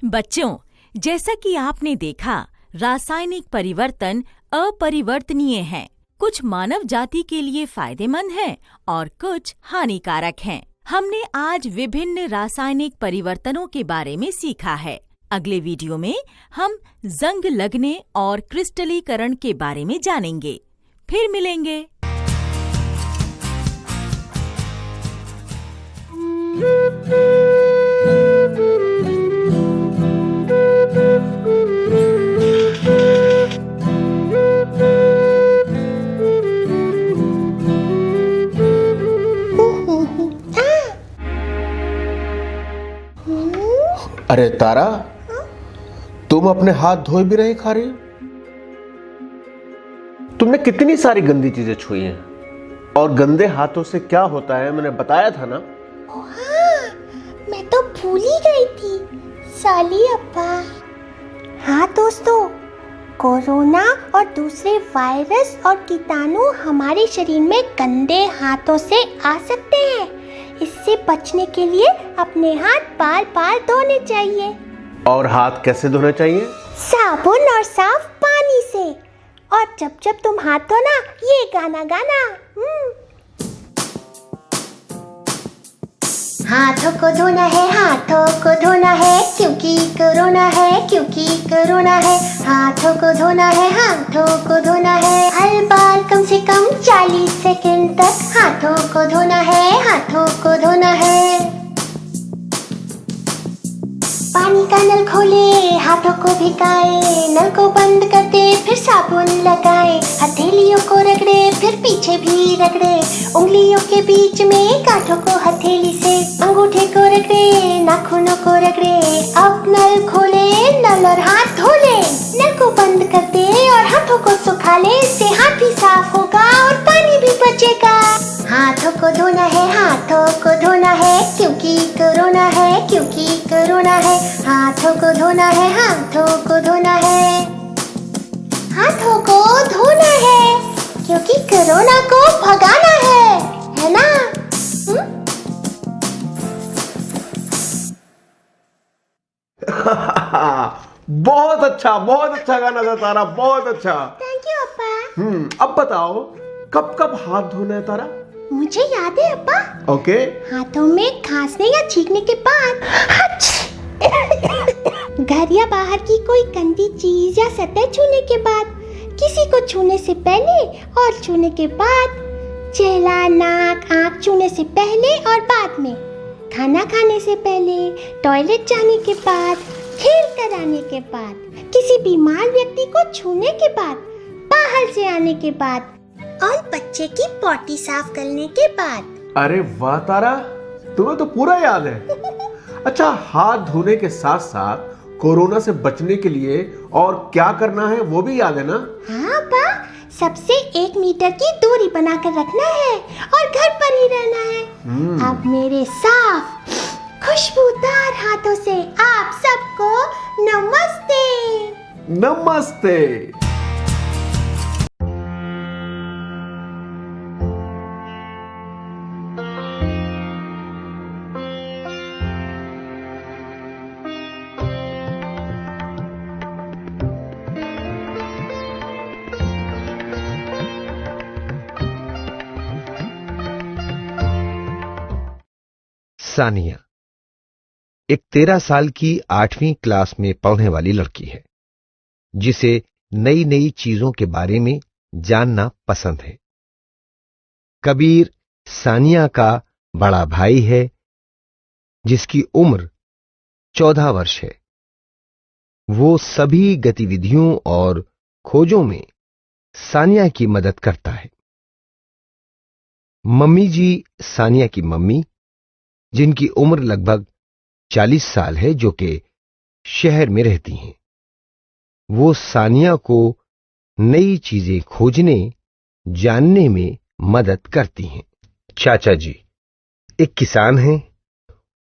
बच्चों, जैसा कि आपने देखा, रासायनिक परिवर्तन अपरिवर्तनीय हैं। कुछ मानव जाति के लिए फायदेमंद हैं और कुछ हानिकारक हैं। हमने आज विभिन्न रासायनिक परिवर्तनों के बारे में सीखा है। अगले वीडियो में हम जंग लगने और क्रिस्टलीकरण के बारे में जानेंगे। फिर मिलेंगे। अरे तारा, तुम अपने हाथ धोए भी नहीं खा रही? तुमने कितनी सारी गंदी चीजें छुई हैं, और गंदे हाथों से क्या होता है मैंने बताया था ना। हाँ, मैं तो भूल ही गई थी। साली अब्बा। हाँ दोस्तों, कोरोना और दूसरे वायरस और कीटाणु हमारे शरीर में गंदे हाथों से आ सकते हैं। इससे बचने के लिए अपने हाथ बार बार धोने चाहिए। और हाथ कैसे धोना चाहिए? साबुन और साफ पानी से। और जब जब तुम हाथ धोना, ये गाना गाना। हाथों को धोना है, हाथों को धोना है, क्योंकि कोरोना है, क्योंकि कोरोना है। हाथों को धोना है, हाथों को धोना है, हर बार कम से कम 40 सेकंड तक हाथों को धोना है, हाथों को धोना है। पानी का नल खोले, हाथों को भिगाए, नल को बंद कर दे, फिर साबुन लगाए, हथेलियों को रगड़े, फिर पीछे भी रगड़े, उंगलियों के बीच में गांठों को हथेली से, अंगूठे को रगड़े, नाखूनों को रगड़े। अब नल खोले, नल और हाथ धो ले, नल को बंद कर दे और हाथों को सुखा ले, इससे हाथ भी साफ होगा और पानी भी बचेगा। हाथों को धोना है, हाथों को धोना है, क्योंकि कोरोना है, क्योंकि कोरोना है। हाथों को धोना है, हाथों को धोना है, हाथों को धोना है, क्योंकि कोरोना को भगाना है ना? बहुत अच्छा गाना था तारा, बहुत अच्छा। थैंक यू अप्पा। अब बताओ, कब कब हाथ धोना है तारा? मुझे याद है अप्पा। ओके। हाथों में खांसने या छींकने के बाद, घर या बाहर की कोई गंदी चीज या सतह छूने के बाद, किसी को छूने से पहले और छूने के बाद, चेहरा, नाक, आँख छूने से पहले और बाद में, खाना खाने से पहले, टॉयलेट जाने के बाद, खेल कर आने के बाद, किसी बीमार व्यक्ति को छूने के बाद, बाहर से आने के बाद और बच्चे की पॉटी साफ करने के बाद। अरे वाह तारा, तुम्हें तो पूरा याद है। अच्छा, हाथ धोने के साथ साथ कोरोना से बचने के लिए और क्या करना है वो भी याद है ना? हाँ बा, सबसे 1 मीटर की दूरी बनाकर रखना है और घर पर ही रहना है। अब मेरे साफ खुशबूदार हाथों से आप सबको नमस्ते। नमस्ते। सानिया एक 13 साल की 8वीं क्लास में पढ़ने वाली लड़की है, जिसे नई नई चीजों के बारे में जानना पसंद है। कबीर सानिया का बड़ा भाई है, जिसकी उम्र 14 वर्ष है। वो सभी गतिविधियों और खोजों में सानिया की मदद करता है। मम्मी जी सानिया की मम्मी, जिनकी उम्र लगभग 40 साल है, जो कि शहर में रहती हैं, वो सानिया को नई चीजें खोजने, जानने में मदद करती हैं। चाचा जी एक किसान हैं,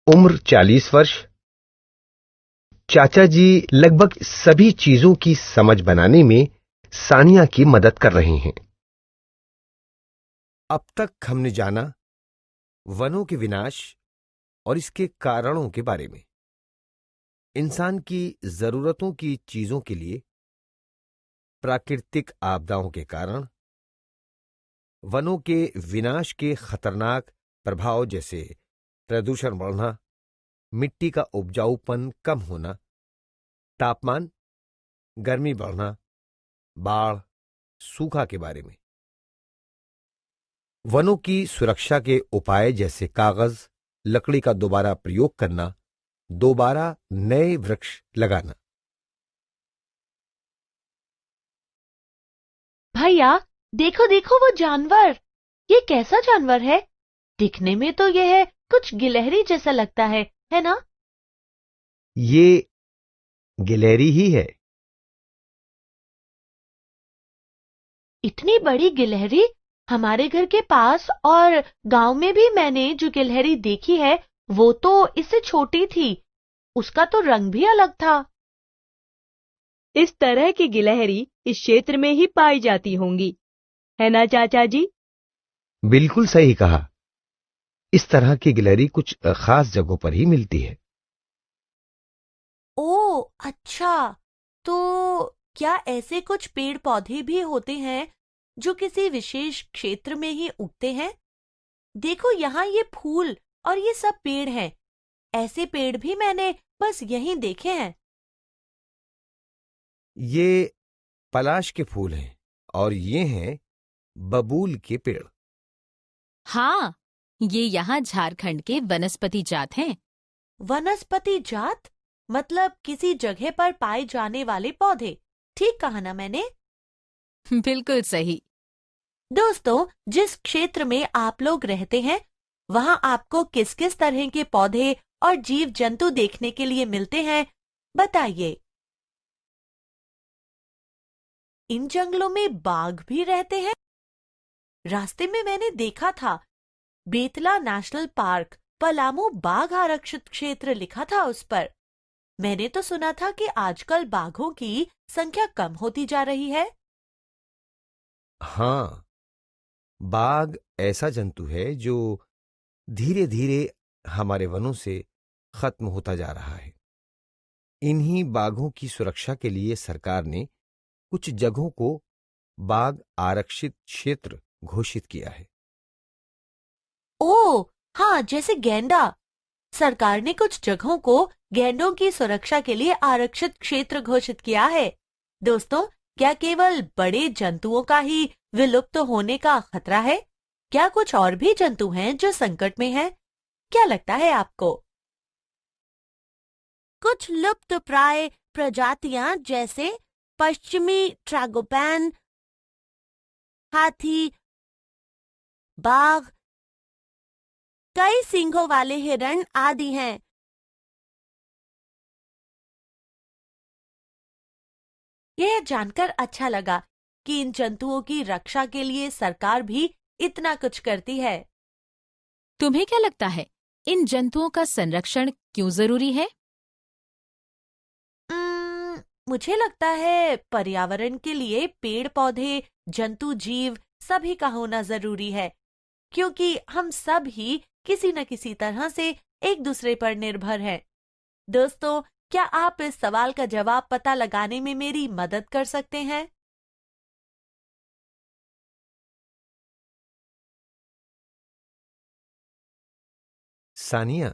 उम्र 40 वर्ष। चाचा जी लगभग सभी चीजों की समझ बनाने में सानिया की मदद कर रहे हैं। अब तक हमने जाना वनों के विनाश और इसके कारणों के बारे में। इंसान की जरूरतों की चीजों के लिए प्राकृतिक आपदाओं के कारण, वनों के विनाश के खतरनाक प्रभाव जैसे प्रदूषण बढ़ना, मिट्टी का उपजाऊपन कम होना, तापमान, गर्मी बढ़ना, बाढ़, सूखा के बारे में। वनों की सुरक्षा के उपाय जैसे कागज, लकड़ी का दोबारा प्रयोग करना, दोबारा नए वृक्ष लगाना। भैया देखो देखो वो जानवर, ये कैसा जानवर है? दिखने में तो यह है कुछ गिलहरी जैसा लगता है ना? ये गिलहरी ही है। इतनी बड़ी गिलहरी हमारे घर के पास और गांव में भी मैंने जो गिलहरी देखी है वो तो इससे छोटी थी। उसका तो रंग भी अलग था। इस तरह की गिलहरी इस क्षेत्र में ही पाई जाती होंगी, है ना चाचा जी? बिल्कुल सही कहा। इस तरह की गिलहरी कुछ खास जगहों पर ही मिलती है। ओह अच्छा, तो क्या ऐसे कुछ पेड़ पौधे भी होते हैं जो किसी विशेष क्षेत्र में ही उगते हैं? देखो यहाँ ये फूल और ये सब पेड़ हैं। ऐसे पेड़ भी मैंने बस यहीं देखे हैं। ये पलाश के फूल हैं और ये हैं बबूल के पेड़। हाँ, ये यहाँ झारखंड के वनस्पति जात हैं। वनस्पति जात मतलब किसी जगह पर पाए जाने वाले पौधे, ठीक कहा ना मैंने? बिल्कुल सही। दोस्तों, जिस क्षेत्र में आप लोग रहते हैं वहाँ आपको किस किस तरह के पौधे और जीव जंतु देखने के लिए मिलते हैं, बताइए। इन जंगलों में बाघ भी रहते हैं। रास्ते में मैंने देखा था बेतला नेशनल पार्क, पलामू बाघ आरक्षित क्षेत्र लिखा था उस पर। मैंने तो सुना था कि आजकल बाघों की संख्या कम होती जा रही है। हाँ, बाघ ऐसा जंतु है जो धीरे धीरे हमारे वनों से खत्म होता जा रहा है। इन्हीं बाघों की सुरक्षा के लिए सरकार ने कुछ जगहों को बाघ आरक्षित क्षेत्र घोषित किया है। ओह हाँ, जैसे गैंडा। सरकार ने कुछ जगहों को गैंडों की सुरक्षा के लिए आरक्षित क्षेत्र घोषित किया है। दोस्तों, क्या केवल बड़े जंतुओं का ही विलुप्त होने का खतरा है? क्या कुछ और भी जंतु हैं जो संकट में हैं? क्या लगता है आपको? कुछ लुप्त प्राय प्रजातियां जैसे पश्चिमी ट्रैगोपैन, हाथी, बाघ, कई सींगों वाले हिरण आदि हैं। यह जानकर अच्छा लगा कि इन जंतुओं की रक्षा के लिए सरकार भी इतना कुछ करती है। तुम्हें क्या लगता है, इन जंतुओं का संरक्षण क्यों जरूरी है? मुझे लगता है पर्यावरण के लिए पेड़ पौधे, जंतु जीव सभी का होना जरूरी है, क्योंकि हम सब ही किसी न किसी तरह से एक दूसरे पर निर्भर हैं। दोस्तों, क्या आप इस सवाल का जवाब पता लगाने में मेरी मदद कर सकते हैं? सानिया,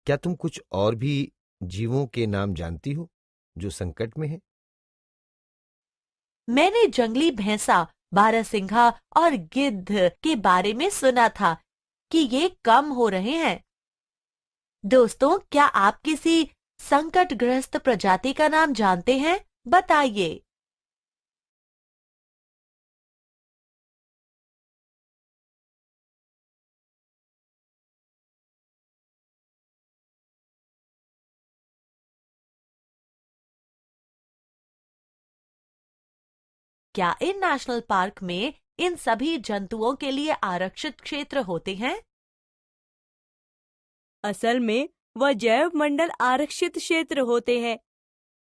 क्या तुम कुछ और भी जीवों के नाम जानती हो जो संकट में हैं? मैंने जंगली भैंसा, बारहसिंघा और गिद्ध के बारे में सुना था कि ये कम हो रहे हैं। दोस्तों, क्या आप किसी संकटग्रस्त प्रजाति का नाम जानते हैं? बताइए। क्या इन नेशनल पार्क में इन सभी जंतुओं के लिए आरक्षित क्षेत्र होते हैं? असल में वह जैव मंडल आरक्षित क्षेत्र होते हैं।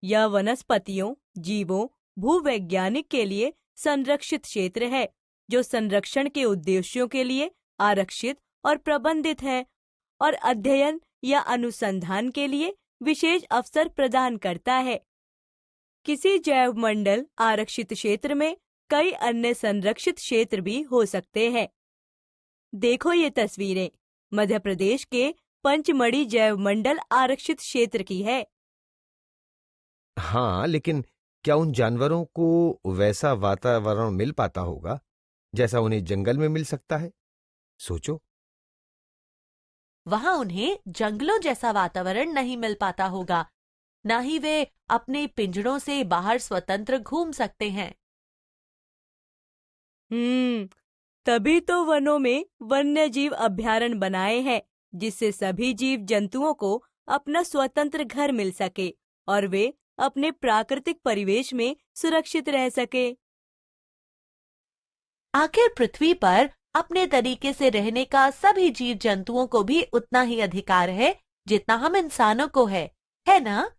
यह वनस्पतियों, जीवों, भूवैज्ञानिक के लिए संरक्षित क्षेत्र है, जो संरक्षण के उद्देश्यों के लिए आरक्षित और प्रबंधित है और अध्ययन या अनुसंधान के लिए विशेष अवसर प्रदान करता है। किसी जैव मंडल आरक्षित क्षेत्र में कई अन्य संरक्षित क्षेत्र भी हो सकते हैं। देखो ये तस्वीरें मध्य प्रदेश के पंचमढ़ी जैव मंडल आरक्षित क्षेत्र की है। हाँ, लेकिन क्या उन जानवरों को वैसा वातावरण मिल पाता होगा जैसा उन्हें जंगल में मिल सकता है? सोचो। वहां उन्हें जंगलों जैसा वातावरण नहीं मिल पाता होगा, ना ही वे अपने पिंजरों से बाहर स्वतंत्र घूम सकते हैं। तभी तो वनों में वन्य जीव अभयारण्य बनाए हैं, जिससे सभी जीव जंतुओं को अपना स्वतंत्र घर मिल सके और वे अपने प्राकृतिक परिवेश में सुरक्षित रह सके। आखिर पृथ्वी पर अपने तरीके से रहने का सभी जीव जंतुओं को भी उतना ही अधिकार है जितना हम इंसानों को है ना?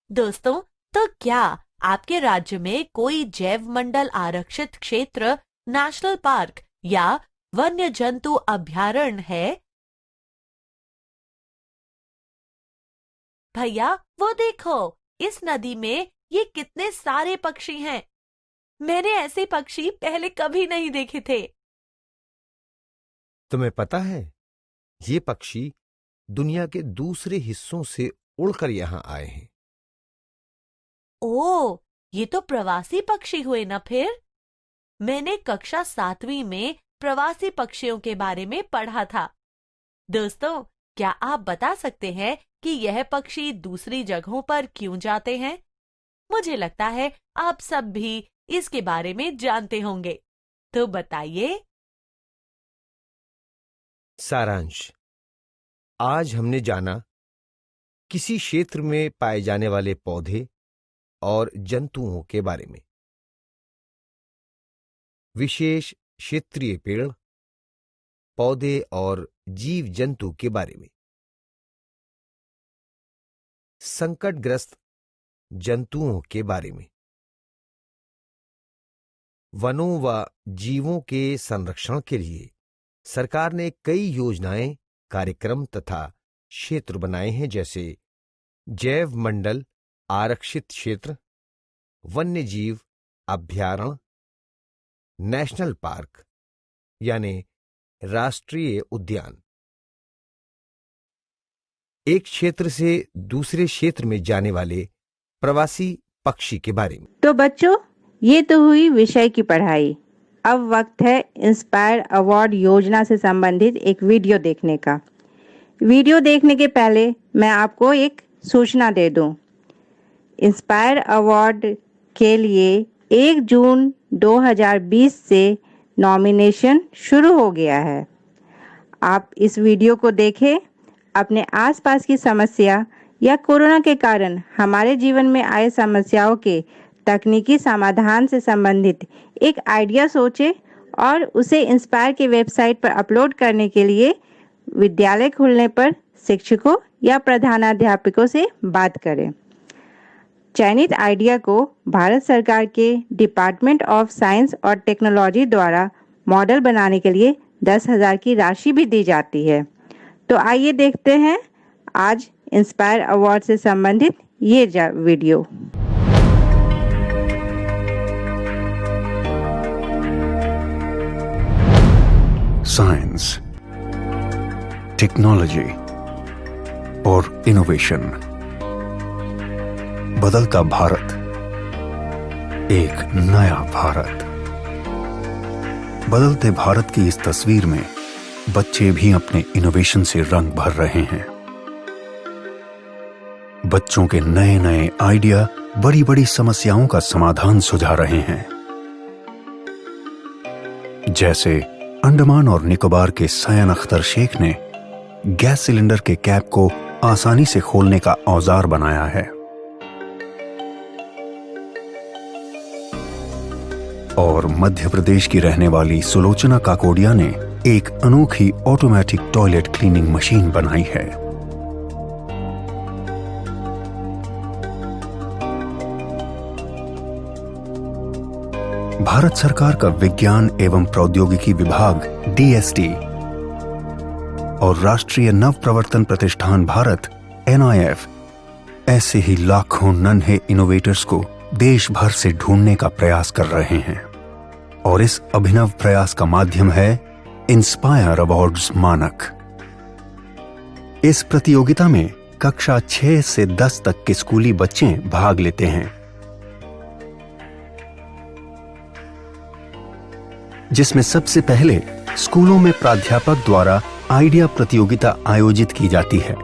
दोस्तों, तो क्या आपके राज्य में कोई जैव मंडल आरक्षित क्षेत्र, नेशनल पार्क या वन्य जंतु अभयारण्य है? भैया, वो देखो, इस नदी में ये कितने सारे पक्षी हैं। मैंने ऐसे पक्षी पहले कभी नहीं देखे थे। तुम्हें पता है, ये पक्षी दुनिया के दूसरे हिस्सों से उड़कर यहां आए हैं। ओह, ये तो प्रवासी पक्षी हुए ना फिर? मैंने कक्षा 7वीं में प्रवासी पक्षियों के बारे में पढ़ा था। दोस्तों, क्या आप बता सकते हैं कि यह पक्षी दूसरी जगहों पर क्यों जाते हैं? मुझे लगता है आप सब भी इसके बारे में जानते होंगे, तो बताइए। सारांश, आज हमने जाना किसी क्षेत्र में पाए जाने वाले पौधे और जंतुओं के बारे में। विशेष क्षेत्रीय पेड़, पौधे और जीव जंतु के बारे में। संकटग्रस्त जंतुओं के बारे में। वनों व जीवों के संरक्षण के लिए सरकार ने कई योजनाएं, कार्यक्रम तथा क्षेत्र बनाए हैं, जैसे जैव मंडल आरक्षित क्षेत्र, वन्य जीव अभयारण्य, नेशनल पार्क यानी राष्ट्रीय उद्यान। एक क्षेत्र से दूसरे क्षेत्र में जाने वाले प्रवासी पक्षी के बारे में। तो बच्चों, ये तो हुई विषय की पढ़ाई। अब वक्त है इंस्पायर अवार्ड योजना से संबंधित एक वीडियो देखने का। वीडियो देखने के पहले मैं आपको एक सूचना दे दूं। इंस्पायर अवार्ड के लिए 1 जून 2020 से नॉमिनेशन शुरू हो गया है। आप इस वीडियो को देखें, अपने आसपास की समस्या या कोरोना के कारण हमारे जीवन में आए समस्याओं के तकनीकी समाधान से संबंधित एक आइडिया सोचें और उसे इंस्पायर की वेबसाइट पर अपलोड करने के लिए विद्यालय खुलने पर शिक्षकों या प्रधानाध्यापकों से बात करें। चयनित आइडिया को भारत सरकार के डिपार्टमेंट ऑफ साइंस और टेक्नोलॉजी द्वारा मॉडल बनाने के लिए 10,000 की राशि भी दी जाती है। तो आइए देखते हैं आज इंस्पायर अवार्ड से संबंधित ये वीडियो। साइंस, टेक्नोलॉजी और इनोवेशन, बदलता भारत, एक नया भारत। बदलते भारत की इस तस्वीर में बच्चे भी अपने इनोवेशन से रंग भर रहे हैं। बच्चों के नए नए आइडिया बड़ी बड़ी समस्याओं का समाधान सुझा रहे हैं। जैसे अंडमान और निकोबार के सयन अख्तर शेख ने गैस सिलेंडर के कैप को आसानी से खोलने का औजार बनाया है। और मध्य प्रदेश की रहने वाली सुलोचना काकोडिया ने एक अनोखी ऑटोमेटिक टॉयलेट क्लीनिंग मशीन बनाई है। भारत सरकार का विज्ञान एवं प्रौद्योगिकी विभाग DST और राष्ट्रीय नव प्रवर्तन प्रतिष्ठान भारत NIF ऐसे ही लाखों नन्हे इनोवेटर्स को देश भर से ढूंढने का प्रयास कर रहे हैं। और इस अभिनव प्रयास का माध्यम है इंस्पायर अवार्ड्स मानक। इस प्रतियोगिता में कक्षा 6 से 10 तक के स्कूली बच्चे भाग लेते हैं, जिसमें सबसे पहले स्कूलों में प्राध्यापक द्वारा आइडिया प्रतियोगिता आयोजित की जाती है।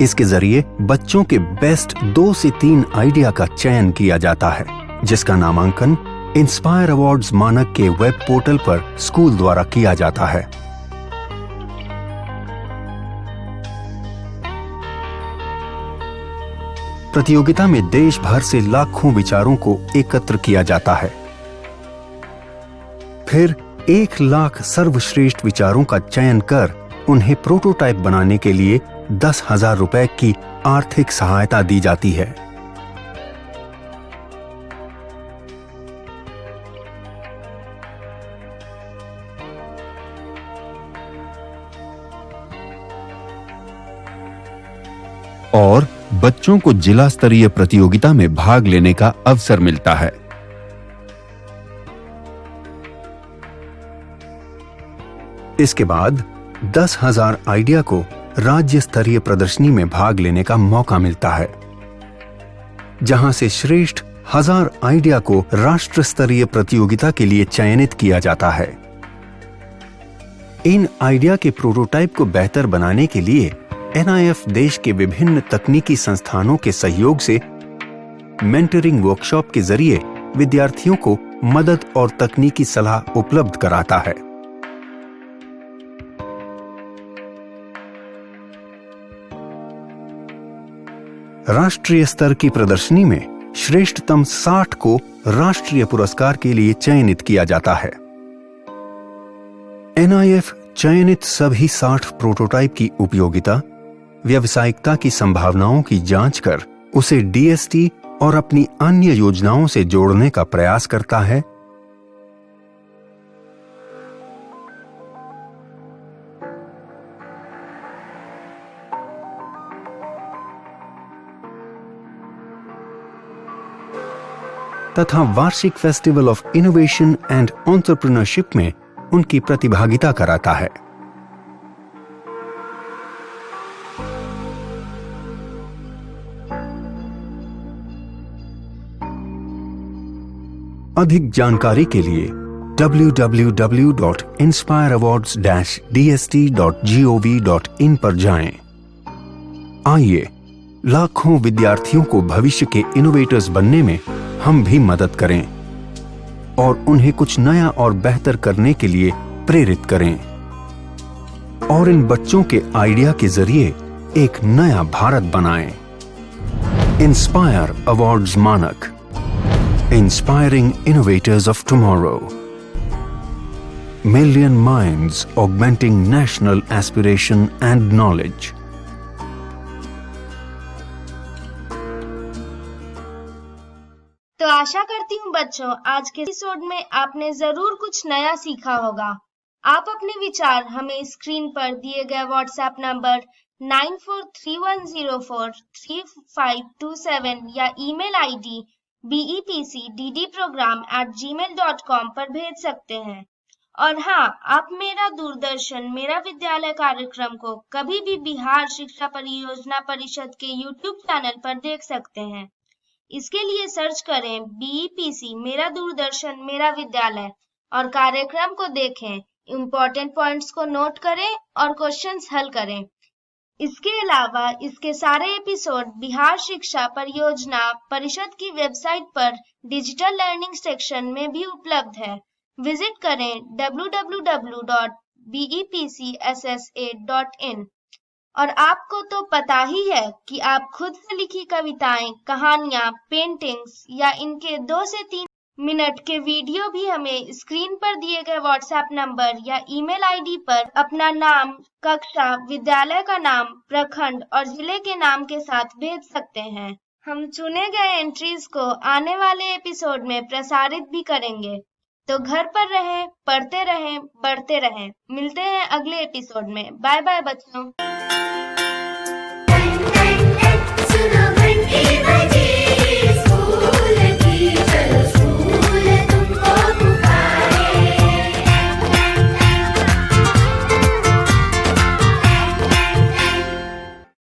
इसके जरिए बच्चों के बेस्ट 2 से 3 आइडिया का चयन किया जाता है, जिसका नामांकन इंस्पायर अवार्ड्स मानक के वेब पोर्टल पर स्कूल द्वारा किया जाता है। प्रतियोगिता में देश भर से लाखों विचारों को एकत्र किया जाता है। फिर 1 लाख सर्वश्रेष्ठ विचारों का चयन कर उन्हें प्रोटोटाइप बनाने के लिए 10,000 रुपए की आर्थिक सहायता दी जाती है। और बच्चों को जिला स्तरीय प्रतियोगिता में भाग लेने का अवसर मिलता है। इसके बाद 10,000 आइडिया को राज्य स्तरीय प्रदर्शनी में भाग लेने का मौका मिलता है, जहां से श्रेष्ठ 1000 आइडिया को राष्ट्र स्तरीय प्रतियोगिता के लिए चयनित किया जाता है। इन आइडिया के प्रोटोटाइप को बेहतर बनाने के लिए NIF देश के विभिन्न तकनीकी संस्थानों के सहयोग से मेंटरिंग वर्कशॉप के जरिए विद्यार्थियों को मदद और तकनीकी सलाह उपलब्ध कराता है। राष्ट्रीय स्तर की प्रदर्शनी में श्रेष्ठतम 60 को राष्ट्रीय पुरस्कार के लिए चयनित किया जाता है। NIF चयनित सभी 60 प्रोटोटाइप की उपयोगिता, व्यावसायिकता की संभावनाओं की जांच कर उसे DST और अपनी अन्य योजनाओं से जोड़ने का प्रयास करता है। तथा वार्षिक festival of innovation and entrepreneurship में उनकी प्रतिभागिता कराता है। अधिक जानकारी के लिए www.inspireawards-dst.gov.in पर जाएं। आइए लाखों विद्यार्थियों को भविष्य के इनोवेटर्स बनने में हम भी मदद करें और उन्हें कुछ नया और बेहतर करने के लिए प्रेरित करें और इन बच्चों के आइडिया के जरिए एक नया भारत बनाएं। इंस्पायर अवार्ड्स मानक, Inspiring Innovators of Tomorrow. Million Minds Augmenting National Aspiration and Knowledge. तो आशा करती हूँ बच्चों, आज के एपिसोड में आपने जरूर कुछ नया सीखा होगा। आप अपने विचार हमें स्क्रीन पर दिए गए व्हाट्सएप नंबर 9431043527 या ईमेल आईडी BEPCDDprogram@gmail.com पर भेज सकते हैं। और हाँ, आप मेरा दूरदर्शन मेरा विद्यालय कार्यक्रम को कभी भी बिहार शिक्षा परियोजना परिषद के YouTube चैनल पर देख सकते हैं। इसके लिए सर्च करें BEPC मेरा दूरदर्शन मेरा विद्यालय और कार्यक्रम को देखें, इम्पोर्टेंट पॉइंट्स को नोट करें और क्वेश्चंस हल करें। इसके अलावा इसके सारे एपिसोड बिहार शिक्षा परियोजना परिषद की वेबसाइट पर डिजिटल लर्निंग सेक्शन में भी उपलब्ध है। विजिट करें www.bepcssa.in। और आपको तो पता ही है कि आप खुद से लिखी कविताएं, कहानियां, पेंटिंग्स या इनके 2 से 3 मिनट के वीडियो भी हमें स्क्रीन पर दिए गए व्हाट्सएप नंबर या ईमेल आईडी पर अपना नाम, कक्षा, विद्यालय का नाम, प्रखंड और जिले के नाम के साथ भेज सकते हैं। हम चुने गए एंट्रीज को आने वाले एपिसोड में प्रसारित भी करेंगे। तो घर पर रहें, पढ़ते रहें, बढ़ते रहें। मिलते हैं अगले एपिसोड में। बाय बाय बच्चों।